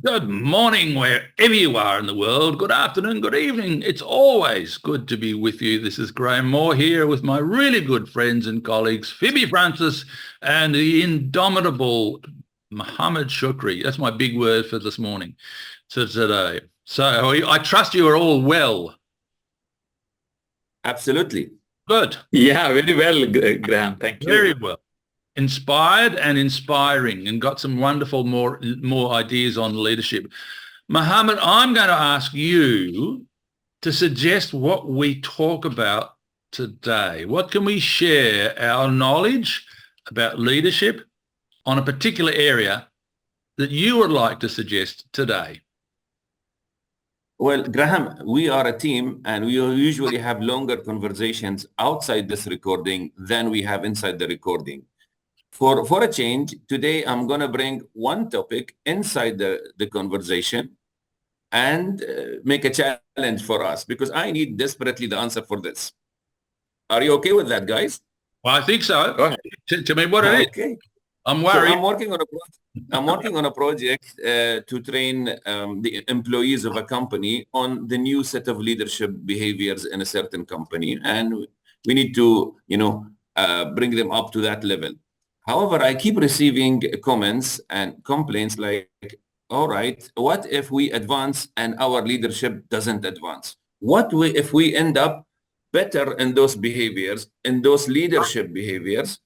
Good morning, wherever you are in the world. Good afternoon, good evening. It's always good to be with you. This is Graham Moore here with my really good friends and colleagues, Phoebe Francis and the indomitable Mohammed Shukri. That's my big word for this morning, to today. So I trust you are all well. Absolutely. Good. Yeah, very well, Graham. Thank Very you. well. Inspired and inspiring, and got some wonderful more ideas on leadership. Mohammed, I'm going to ask you to suggest what we talk about today. What can we share our knowledge about leadership on a particular area that you would like to suggest today? Well, Graham, we are a team and we usually have longer conversations outside this recording than we have inside the recording. For a change, today I'm going to bring one topic inside the conversation and make a challenge for us because I need desperately the answer for this. Are you okay with that, guys? Well, I think so. Go ahead. Tell me what it is. Okay. I'm So worried. I'm working on a project to train the employees of a company on the new set of leadership behaviors in a certain company, and we need to, bring them up to that level. However, I keep receiving comments and complaints like, all right, what if we advance and our leadership doesn't advance? If we end up better in those behaviors, in those leadership behaviors,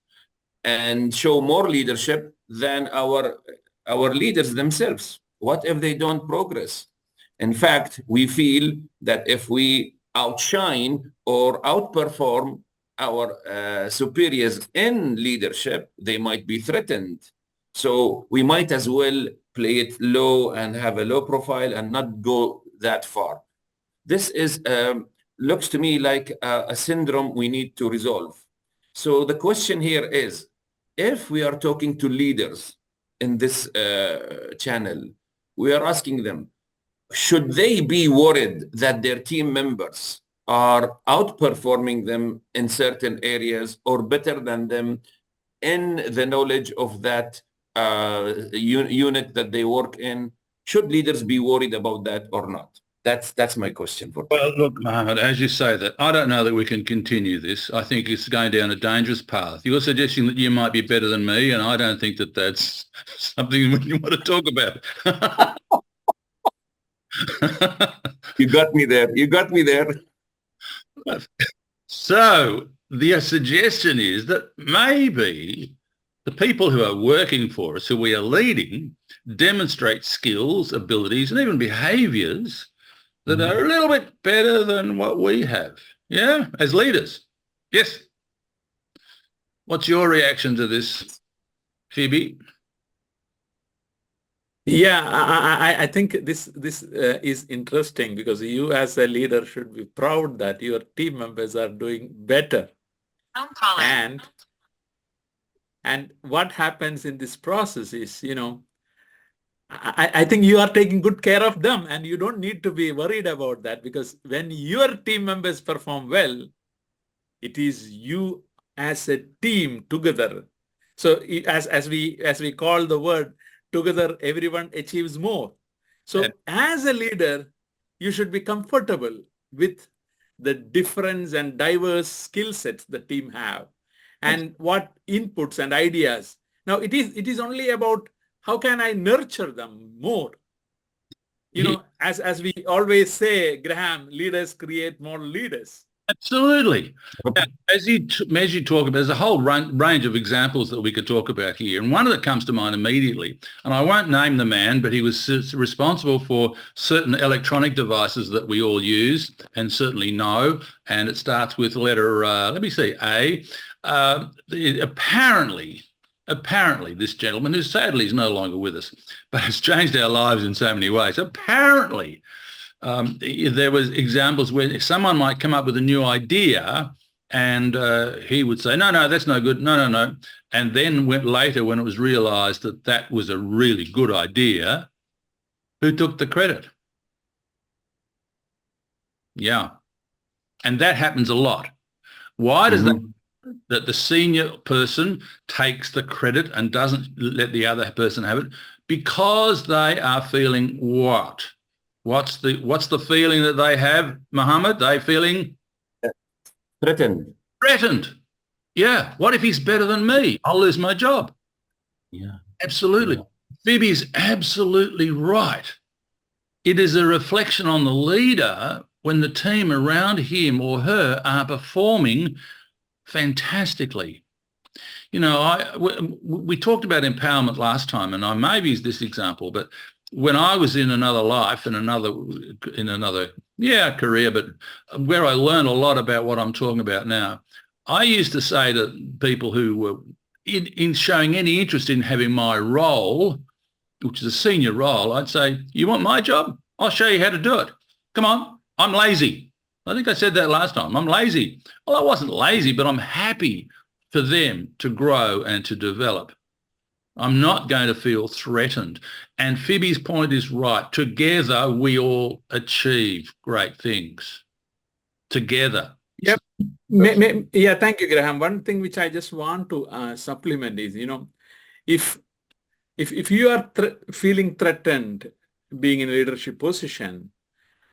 and show more leadership than our leaders themselves? What if they don't progress? In fact, we feel that if we outshine or outperform our superiors in leadership, they might be threatened. So we might as well play it low and have a low profile and not go that far. This looks to me like a syndrome we need to resolve. So the question here is, if we are talking to leaders in this channel, we are asking them, should they be worried that their team members are outperforming them in certain areas or better than them in the knowledge of that unit that they work in? Should leaders be worried about that or not? That's my question for today. Well, look, Mohammed, as you say that, I don't know that we can continue this. I think it's going down a dangerous path. You're suggesting that you might be better than me, and I don't think that that's something you want to talk about. You got me there. You got me there. So the suggestion is that maybe the people who are working for us, who we are leading, demonstrate skills, abilities, and even behaviours that are a little bit better than what we have. Yeah, as leaders. Yes. What's your reaction to this, Phoebe? Yeah, I think this is interesting because you as a leader should be proud that your team members are doing better. And what happens in this process is, I think you are taking good care of them and you don't need to be worried about that, because when your team members perform well, it is you as a team together. So as we call the word, together everyone achieves more. So as a leader, you should be comfortable with the difference and diverse skill sets the team have and what inputs and ideas. Now it is only about how can I nurture them more? As we always say, Graham, leaders create more leaders. Absolutely. Now, as you talk about, there's a whole range of examples that we could talk about here. And one that comes to mind immediately, and I won't name the man, but he was responsible for certain electronic devices that we all use and certainly know. And it starts with letter, let me see, A. Apparently, this gentleman, who sadly is no longer with us, but has changed our lives in so many ways, apparently there was examples where someone might come up with a new idea and he would say, no, that's no good, no. And then later when it was realised that that was a really good idea, who took the credit? Yeah. And that happens a lot. Why does that the senior person takes the credit and doesn't let the other person have it? because they are feeling what? What's the feeling that they have, Mohammed? They feeling Threatened. threatened. Yeah. What if he's better than me? I'll lose my job. Yeah. Absolutely. Yeah. Phoebe's absolutely right. It is a reflection on the leader when the team around him or her are performing fantastically. You know, we talked about empowerment last time, and I maybe use this example, but when I was in another life, in another career, but where I learned a lot about what I'm talking about now, I used to say to people who were in showing any interest in having my role, which is a senior role, I'd say, you want my job? I'll show you how to do it. Come on, I'm lazy. I think I said that last time. I'm lazy. Well, I wasn't lazy, but I'm happy for them to grow and to develop. I'm not going to feel threatened. And Phoebe's point is right. Together, we all achieve great things. Together. Yep. Yeah, thank you, Graham. One thing which I just want to supplement is, you know, if you are feeling threatened being in a leadership position,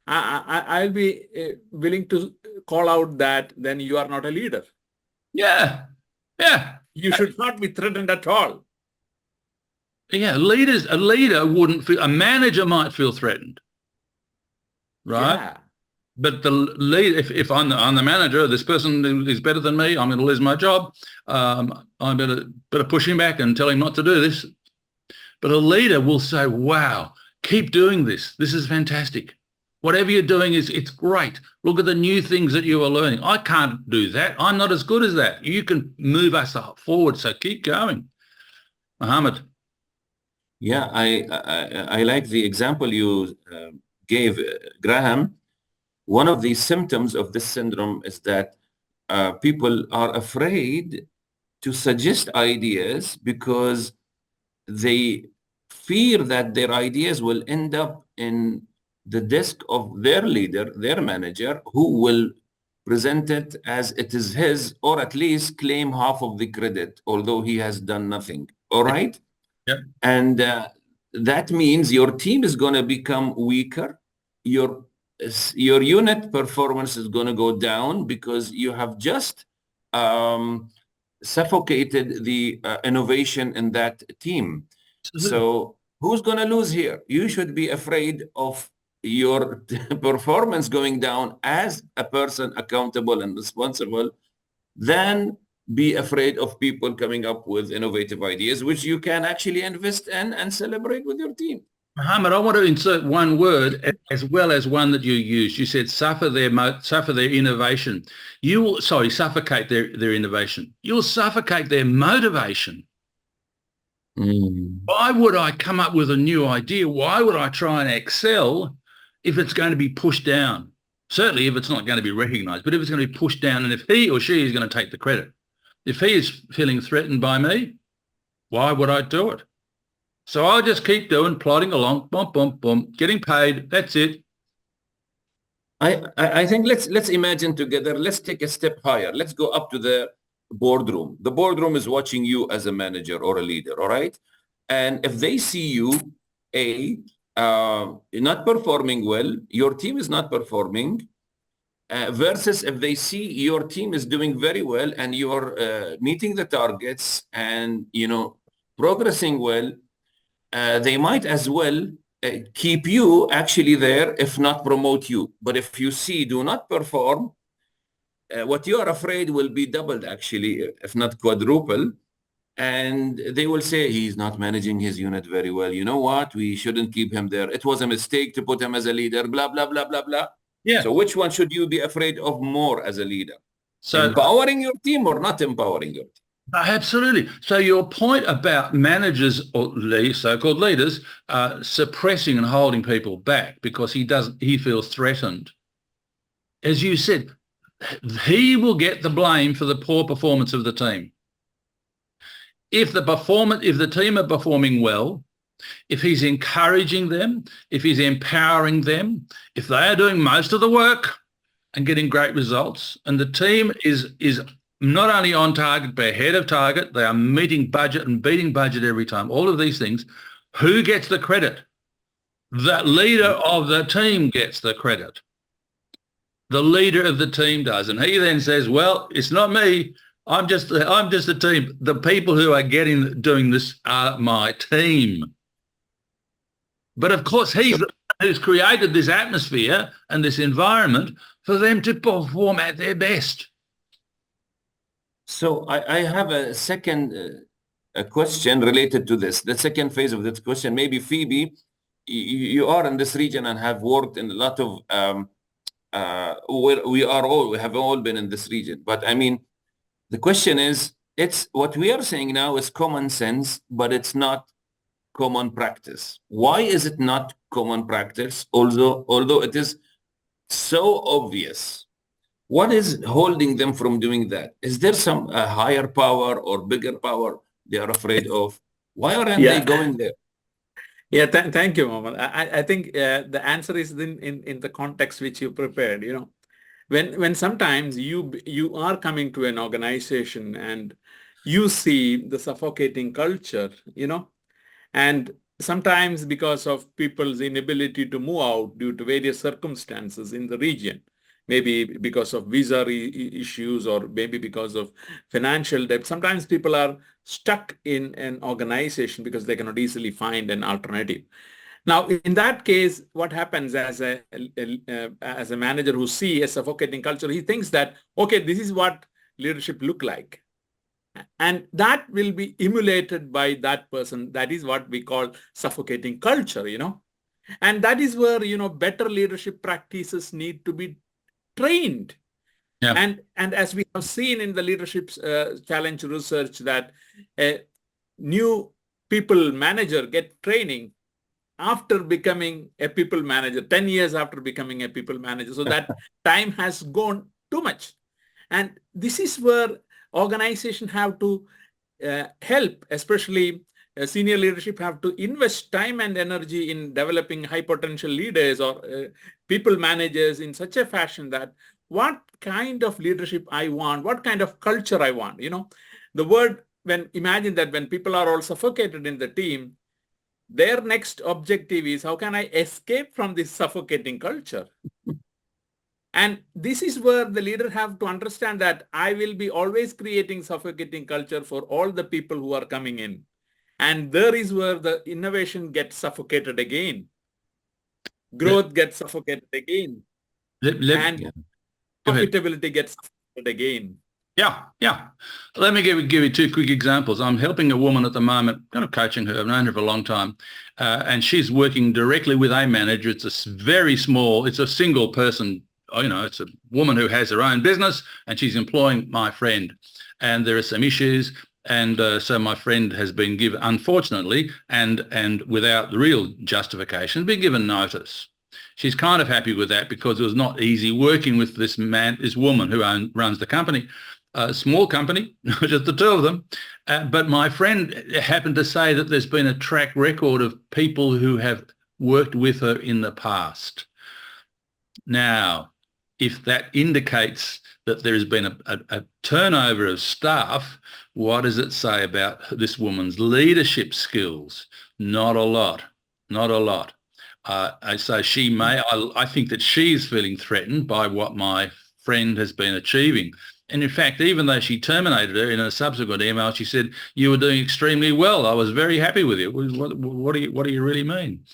I'll be willing to call out that then you are not a leader. Yeah. Yeah. You should not be threatened at all. Yeah. A leader wouldn't feel, a manager might feel threatened. Right? Yeah. But the lead, if I'm the manager, this person is better than me, I'm going to lose my job. I better push him back and tell him not to do this. But a leader will say, wow, keep doing this. This is fantastic. Whatever you're doing it's great. Look at the new things that you are learning. I can't do that. I'm not as good as that. You can move us forward, so keep going. Mohammed. Yeah, I like the example you gave, Graham. One of the symptoms of this syndrome is that people are afraid to suggest ideas because they fear that their ideas will end up in the desk of their leader, their manager, who will present it as it is his, or at least claim half of the credit, although he has done nothing. All right? Yeah. And that means your team is going to become weaker. Your unit performance is going to go down because you have just suffocated the innovation in that team. So who's going to lose here? You should be afraid of your performance going down as a person accountable and responsible, than be afraid of people coming up with innovative ideas, which you can actually invest in and celebrate with your team. Mohammed, I want to insert one word as well as one that you used. You said suffer their innovation. You will, suffocate their innovation. You'll suffocate their motivation. Why would I come up with a new idea? Why would I try and excel if it's going to be pushed down? Certainly if it's not going to be recognized, but if it's going to be pushed down and if he or she is going to take the credit. If he is feeling threatened by me, why would I do it? So I'll just keep plodding along, bump, bump, bump, getting paid. That's it. I think let's imagine together. Let's take a step higher. Let's go up to the boardroom. The boardroom is watching you as a manager or a leader, all right? And if they see you, not performing well, your team is not performing, versus if they see your team is doing very well and you're meeting the targets and, you know, progressing well, they might as well keep you actually there, if not promote you. But if you see do not perform, what you are afraid will be doubled actually, if not quadruple. And they will say, he's not managing his unit very well. You know what? We shouldn't keep him there. It was a mistake to put him as a leader, blah, blah, blah, blah, blah. Yeah. So which one should you be afraid of more as a leader? So empowering your team or not empowering your team? Absolutely. So your point about managers or so-called leaders suppressing and holding people back because he feels threatened. As you said, he will get the blame for the poor performance of the team. If the team are performing well, if he's encouraging them, if he's empowering them, if they are doing most of the work and getting great results, and the team is not only on target but ahead of target, they are meeting budget and beating budget every time, all of these things, Who gets the credit? The leader of the team gets the credit. The leader of the team does. And he then says, well, it's not me. I'm just the team. The people who are doing this are my team. But of course, he's the one who's created this atmosphere and this environment for them to perform at their best. So I have a second a question related to this. The second phase of this question, maybe Phoebe, you are in this region and have worked in a lot of, we have all been in this region. But I mean, the question is, it's what we are saying now is common sense, but it's not common practice. Why is it not common practice? Although it is so obvious. What is holding them from doing that? Is there some higher power or bigger power they are afraid of? Why aren't they going there? Yeah, thank you, Mohammed. I think the answer is in the context which you prepared. You know, when sometimes you are coming to an organization and you see the suffocating culture, you know, and sometimes because of people's inability to move out due to various circumstances in the region, maybe because of visa issues or maybe because of financial debt. Sometimes people are stuck in an organization because they cannot easily find an alternative. Now, in that case, what happens as a manager who sees a suffocating culture, he thinks that, okay, this is what leadership look like. And that will be emulated by that person. That is what we call suffocating culture, you know. And that is where, you know, better leadership practices need to be trained. Yeah. And as we have seen in the leadership challenge research that a new people manager get training after becoming a people manager, 10 years after becoming a people manager. So that time has gone too much. And this is where organizations have to help, especially senior leadership have to invest time and energy in developing high potential leaders or people managers in such a fashion that what kind of leadership I want, what kind of culture I want, you know. The word, imagine that when people are all suffocated in the team, their next objective is how can I escape from this suffocating culture? And this is where the leader have to understand that I will be always creating suffocating culture for all the people who are coming in. And there is where the innovation gets suffocated again. Growth gets suffocated again. And profitability gets suffocated again. Yeah. Let me give you two quick examples. I'm helping a woman at the moment, kind of coaching her. I've known her for a long time. And she's working directly with a manager. It's a very small, it's a single person. You know, it's a woman who has her own business and she's employing my friend. And there are some issues. And so my friend has been given, unfortunately, and without the real justification, been given notice. She's kind of happy with that because it was not easy working with this woman who runs the company, a small company, just the two of them. But my friend happened to say that there's been a track record of people who have worked with her in the past. Now, if that indicates that there has been a turnover of staff, what does it say about this woman's leadership skills? Not a lot. So she may, I think that she's feeling threatened by what my friend has been achieving. And in fact, even though she terminated her in a subsequent email, she said, you were doing extremely well. I was very happy with you. What do you really mean?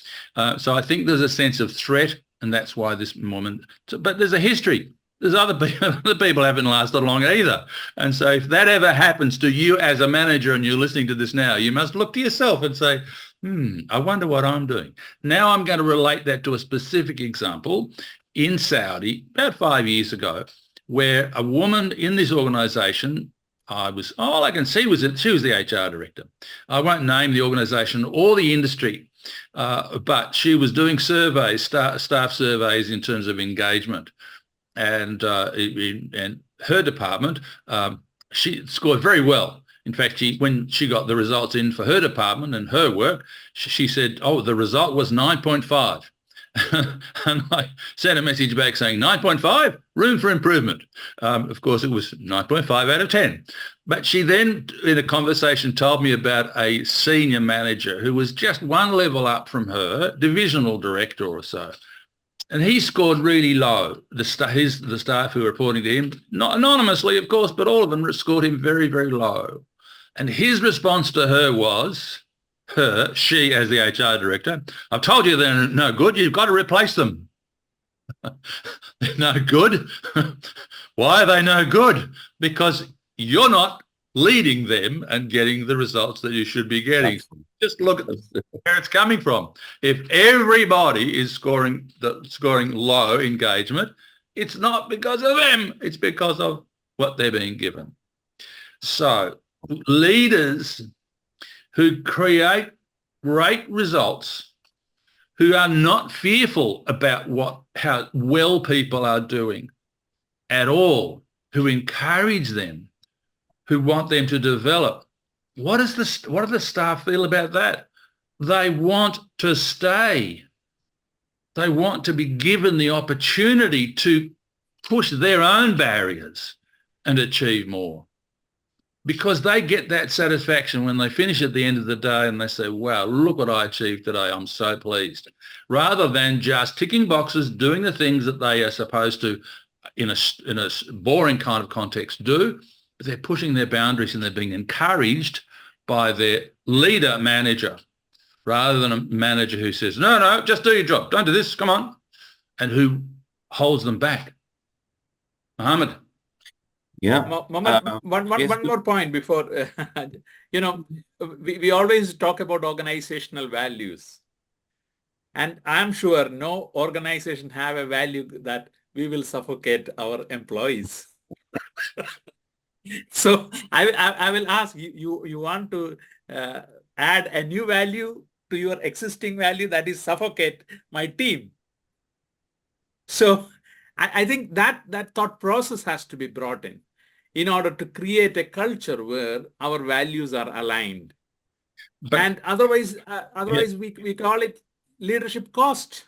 So I think there's a sense of threat, and that's why this woman, but there's a history. There's other people haven't lasted long either. And so if that ever happens to you as a manager and you're listening to this now, you must look to yourself and say, I wonder what I'm doing. Now I'm going to relate that to a specific example in Saudi about 5 years ago, where a woman in this organization, all I can see was that she was the HR director. I won't name the organization or the industry, but she was doing surveys, staff surveys in terms of engagement. And her department, she scored very well. In fact, when she got the results in for her department and her work, she said, the result was 9.5. And I sent a message back saying 9.5, room for improvement. Of course, it was 9.5 out of 10. But she then, in a conversation, told me about a senior manager who was just one level up from her, divisional director or so. And he scored really low. The staff who were reporting to him, not anonymously, of course, but all of them scored him very, very low. And his response to her was, she as the HR director, I've told you they're no good. You've got to replace them. They're no good. Why are they no good? Because you're not leading them and getting the results that you should be getting. Just look at where it's coming from. If everybody is scoring low engagement, it's not because of them. It's because of what they're being given. So leaders who create great results, who are not fearful about how well people are doing at all, who encourage them, who want them to develop. What do the staff feel about that? They want to stay. They want to be given the opportunity to push their own barriers and achieve more, because they get that satisfaction when they finish at the end of the day and they say, wow, look what I achieved today. I'm so pleased. Rather than just ticking boxes, doing the things that they are supposed to in a boring kind of context do. They're pushing their boundaries and they're being encouraged by their leader manager, rather than a manager who says, no, just do your job. Don't do this. Come on. And who holds them back. Mohammed. Yeah. One more point before, we always talk about organizational values. And I'm sure no organization have a value that we will suffocate our employees. So I will ask you want to add a new value to your existing value, that is suffocate my team. So I think that thought process has to be brought in order to create a culture where our values are aligned. And otherwise we call it leadership cost.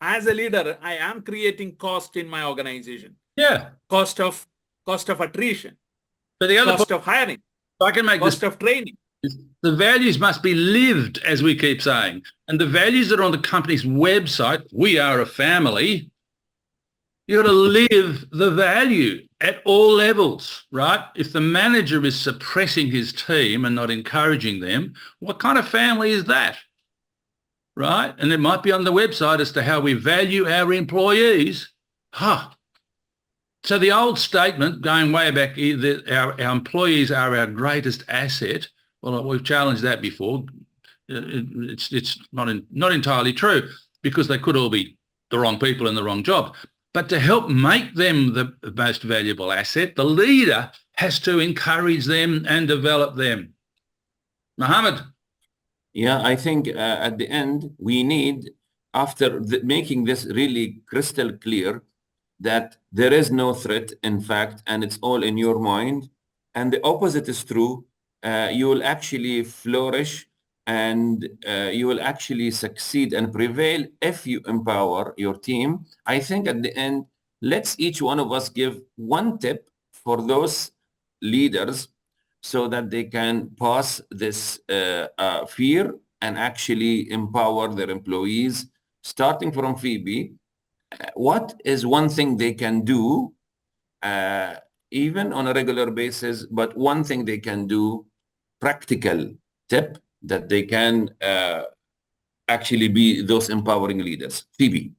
As a leader, I am creating cost in my organization. Yeah. Cost of attrition, but the other cost of hiring, I can make cost of training. The values must be lived, as we keep saying. And the values that are on the company's website, we are a family, you've got to live the value at all levels, right? If the manager is suppressing his team and not encouraging them, what kind of family is that, right? And it might be on the website as to how we value our employees. So the old statement going way back, that our employees are our greatest asset, well, we've challenged that before. It's not entirely true, because they could all be the wrong people in the wrong job. But to help make them the most valuable asset, the leader has to encourage them and develop them. Mohammed? Yeah, I think at the end, we need, after making this really crystal clear, that there is no threat, in fact, and it's all in your mind. And the opposite is true. You will actually flourish and you will actually succeed and prevail if you empower your team. I think at the end, let's each one of us give one tip for those leaders so that they can pass this fear and actually empower their employees, starting from Phoebe. What is one thing they can do, even on a regular basis, but one thing they can do, practical tip that they can actually be those empowering leaders? Phoebe.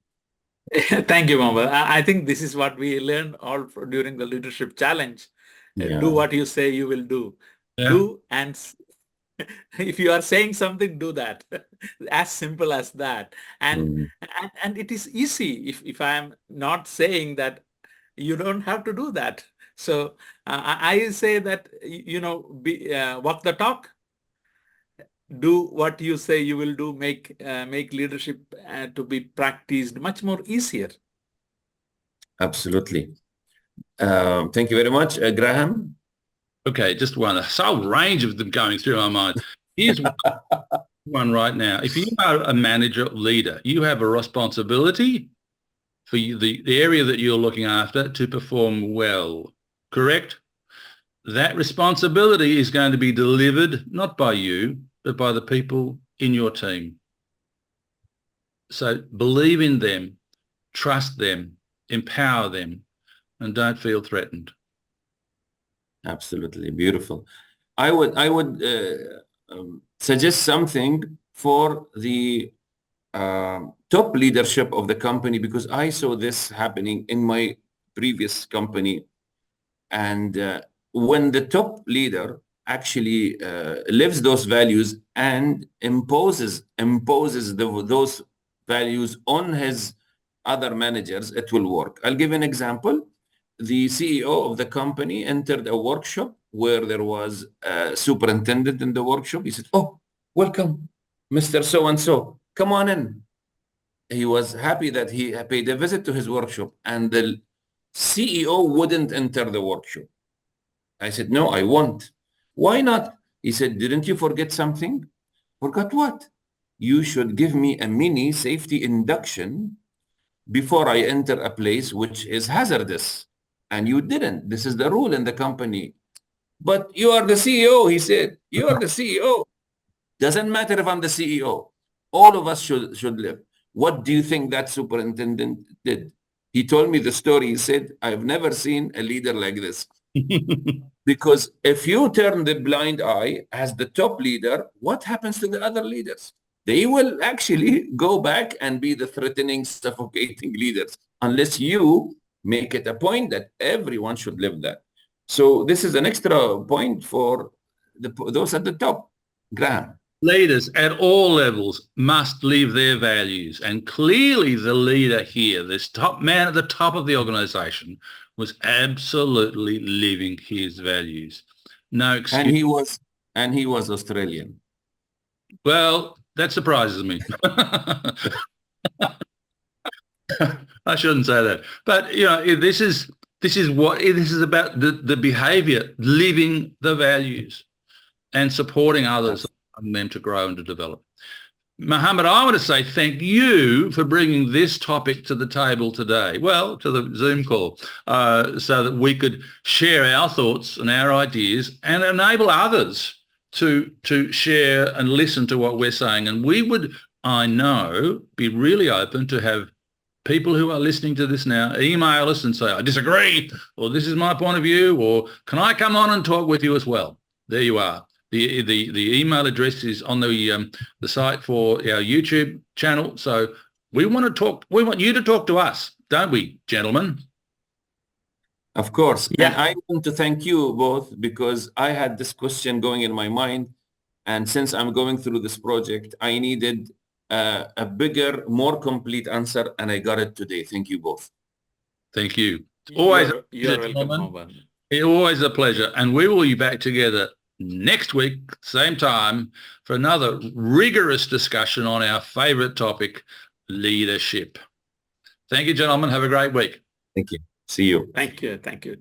Thank you, Mohammed. I think this is what we learned all during the leadership challenge. Yeah. Do what you say you will do. Yeah. Do, and if you are saying something, do that. As simple as that. And it is easy. If I am not saying that, you don't have to do that. So I say that, walk the talk. Do what you say you will do. Make leadership to be practiced much more easier. Absolutely. Thank you very much, Graham. Okay, just one. A whole range of them going through my mind. Here's one right now. If you are a manager, leader, you have a responsibility for the area that you're looking after to perform well, correct? That responsibility is going to be delivered not by you, but by the people in your team. So believe in them, trust them, empower them, and don't feel threatened. Absolutely beautiful. I would suggest something for the top leadership of the company, because I saw this happening in my previous company. And when the top leader actually lives those values and imposes those values on his other managers, it will work. I'll give an example. The CEO of the company entered a workshop where there was a superintendent in the workshop. He said, "Oh, welcome, Mr. So-and-so. Come on in." He was happy that he paid a visit to his workshop, and the CEO wouldn't enter the workshop. I said, "No, I won't." "Why not?" He said, "Didn't you forget something?" "Forgot what?" "You should give me a mini safety induction before I enter a place which is hazardous. And you didn't. This is the rule in the company." "But you are the CEO," he said. "You are the CEO." "Doesn't matter if I'm the CEO. All of us should live." What do you think that superintendent did? He told me the story. He said, "I've never seen a leader like this." Because if you turn the blind eye as the top leader, what happens to the other leaders? They will actually go back and be the threatening, suffocating leaders, unless you make it a point that everyone should live that. So this is an extra point for those at the top. Graham. Leaders at all levels must live their values. And clearly the leader here, this top man at the top of the organisation, was absolutely living his values. No excuse. And he was Australian. Well, that surprises me. I shouldn't say that. But, you know, this is about the behaviour, living the values and supporting others and them to grow and to develop. Mohammed, I want to say thank you for bringing this topic to the table today, well, to the Zoom call, so that we could share our thoughts and our ideas and enable others to share and listen to what we're saying. And we would, I know, be really open to have people who are listening to this now email us and say, "I disagree," or "This is my point of view," or "Can I come on and talk with you as well?" There you are. The email address is on the site for our YouTube channel. So we want to talk. We want you to talk to us, don't we, gentlemen? Of course. Yeah. And I want to thank you both, because I had this question going in my mind. And since I'm going through this project, I needed a bigger, more complete answer, and I got it today. Thank you both. Thank you. Always, you're welcome. Always a pleasure. And we will be back together next week, same time, for another rigorous discussion on our favourite topic, leadership. Thank you, gentlemen. Have a great week. Thank you. See you. Thank you. Thank you.